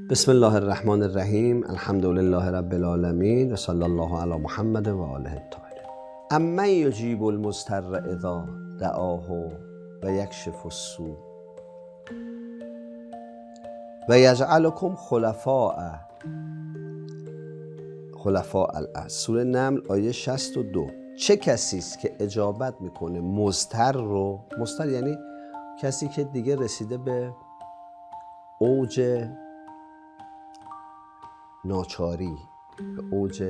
بسم الله الرحمن الرحیم. الحمد لله رب العالمین و صلی الله علی محمد و آله الطاهرین. امن یجیب المضطر اذا دعاه و یکشف السوء و یجعلکم خلفاء الارض. سوره نمل آیه 62. چه کسی است که اجابت میکنه مضطر یعنی کسی که دیگه رسیده به اوج ناچاری، به اوج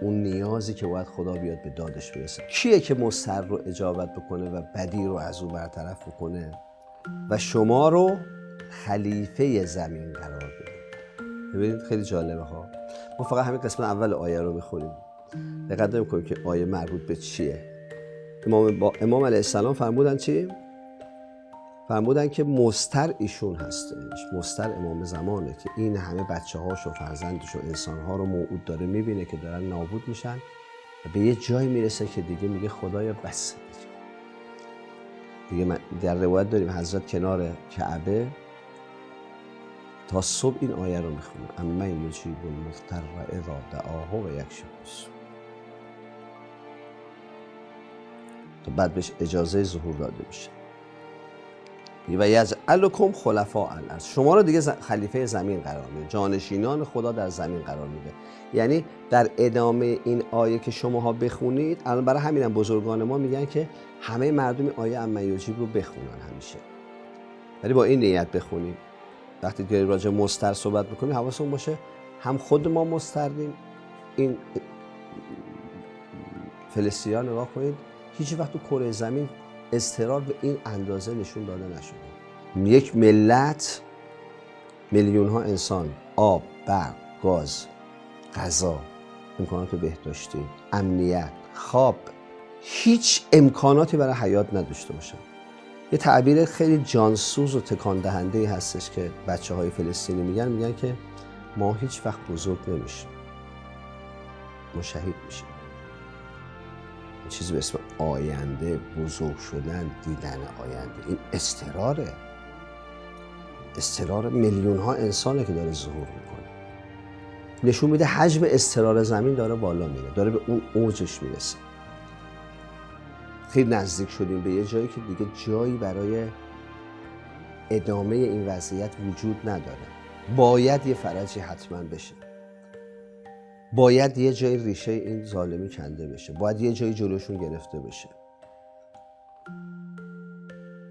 اون نیازی که باید خدا بیاد به دادش برسه. کیه که مضطر رو اجابت بکنه و بدی رو از او برطرف بکنه و شما رو خلیفه زمین قرار بده؟ ببینید خیلی جالبه ها. ما فقط همین قسمت اول آیه رو میخونیم، دقت نمی‌کنیم که آیه مربوط به چیه. امام علیه السلام فرمودن چی؟ فرمودن که مضطر ایشون هستش، مضطر امام زمانه که این همه بچه هاش و فرزندش و انسان ها رو موعود داره میبینه که دارن نابود میشن و به یه جای میرسه که دیگه میگه خدایا بس دیگه. من در روایت داریم حضرت کنار کعبه تا صبح این آیه رو میخونه: امن یجیب المضطر اذا دعاه و یکشف السوء، تا بعد بهش اجازه ظهور داده میشه. و یجعلکم خلفاء الارض، شما رو دیگه خلیفه زمین قرار میده، جانشینان خدا در زمین قرار میده. یعنی در ادامه این آیه که شماها بخونید، الان برای همینم بزرگان ما میگن که همه مردم آیه امن یجیب رو بخونن همیشه، ولی با این نیت بخونیم. وقتی که راجع مضطر صحبت میکنیم حواسمون باشه هم خود ما مضطریم. این فلسطینیان نگاه کنید، هیچ وقت تو کره زمین اضطرار به این اندازه نشون داده نشده. یک ملت، میلیون ها انسان، آب، برق، گاز، غذا، امکانات بهداشتی، امنیت، خواب، هیچ امکاناتی برای حیات نداشته باشن. یه تعبیر خیلی جانسوز و تکان دهنده هستش که بچه‌های فلسطینی میگن که ما هیچ وقت بزرگ نمیشیم، ما شهید میشیم. چیزی به اسم آینده، بزرگ شدن، دیدن آینده، این استقرار میلیون ها انسانه که داره ظهور میکنه. نشون میده حجم اضطرار زمین داره بالا میره، داره به اون اوجش میرسه. خیلی نزدیک شدیم به یه جایی که دیگه جایی برای ادامه این وضعیت وجود نداره. باید یه فرجی حتما بشه، باید یه جای ریشه این ظالمی کنده بشه، باید یه جای جلوشون گرفته بشه،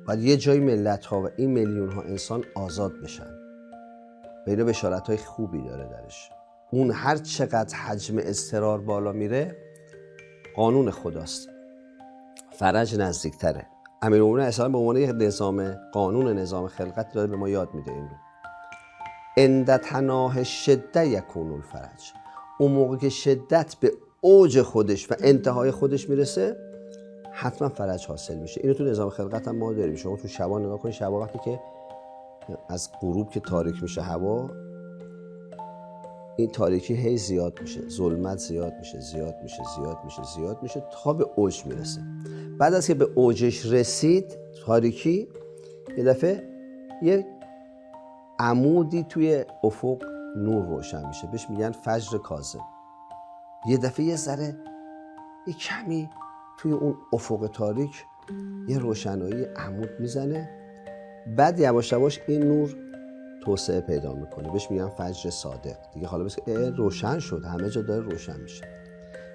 باید یه جای ملت ها و این میلیون ها انسان آزاد بشن. و اینا بشارت های خوبی داره درش. اون هر چقدر حجم اضطرار بالا میره، قانون خداست، فرج نزدیکتره. امیرالمومنین اصلا به عنوان یک نظام خلقت داره به ما یاد میده این رو. عند تناه شده یکون الفرج، اون موقع که شدت به اوج خودش و انتهای خودش میرسه حتما فرج حاصل میشه. اینو تو نظام خلقت هم ما داریم. شما تو شبا نگاه کنید، شبا وقتی که از غروب که تاریک میشه هوا، این تاریکی هی زیاد میشه، ظلمت زیاد میشه تا به اوج میرسه. بعد از که به اوجش رسید تاریکی، یه دفعه یه عمودی توی افق نور روشن میشه، بهش میگن فجر کاذب. یه دفعه یه ذره یه کمی توی اون افق تاریک یه روشنایی عمود میزنه، بعد یواش یواش این نور توسعه پیدا میکنه، بهش میگن فجر صادق. دیگه حالا بس روشن شد، همه جا داره روشن میشه،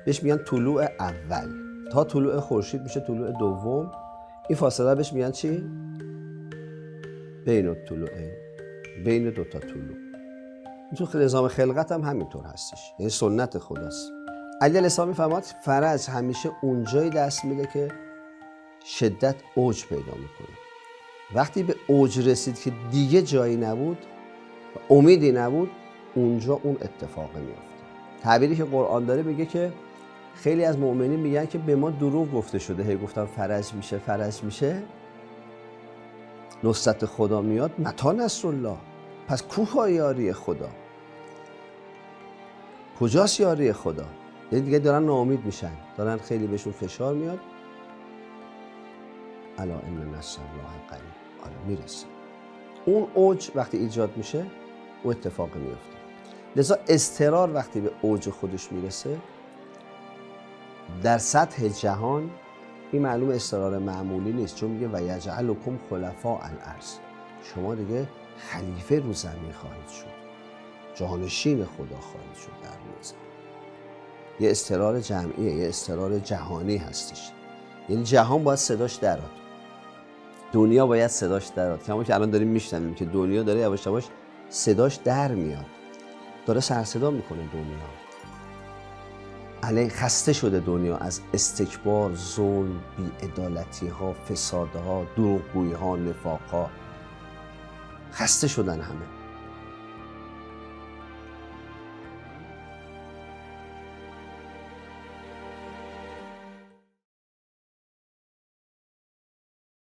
بهش میگن طلوع اول. تا طلوع خورشید میشه طلوع دوم. این فاصله بهش میگن چی؟ بین الطلوعین، بین دوتا طلوع. این تو نظام خلقت هم همینطور هستش، یعنی سنت خداست. علی علیه السلام میفرماد فرج همیشه اونجایی دست میده که شدت اوج پیدا میکنه. وقتی به اوج رسید که دیگه جایی نبود و امیدی نبود، اونجا اون اتفاق میفته. تعبیری که قرآن داره میگه که خیلی از مؤمنین میگن که به ما دروغ گفته شده، هی گفتن فرج میشه، نصرت خدا میاد، متی نصر الله. پس کوه یاری خدا، کجاست یاری خدا؟ یعنی دیگه دارن ناامید میشن، دارن خیلی بهشون فشار میاد. الا ان نصر الله قریب. حالا میرسه اون اوج. وقتی ایجاد میشه اون اتفاق میفته. لذا اضطرار وقتی به اوج خودش میرسه در سطح جهان، این معلوم اضطرار معمولی نیست، چون میگه و یجعلکم خلفاء الارض، شما دیگه خلیفه رو زمین خواهید شد، جانشین خدا خواهید شد در روی زمین. یه اضطرار جمعیه، یه اضطرار جهانی هستش. یعنی جهان باید صداش دراد، دنیا باید صداش دراد. کما که الان داریم میشنویم که دنیا داره یواش یواش صداش در میاد، داره سر صدا میکنه. دنیا علی خسته شده، دنیا از استکبار، ظلم، بی‌عدالتی ها، فساد ها، دروغگویی ها، نفاق ها، خسته شدن همه.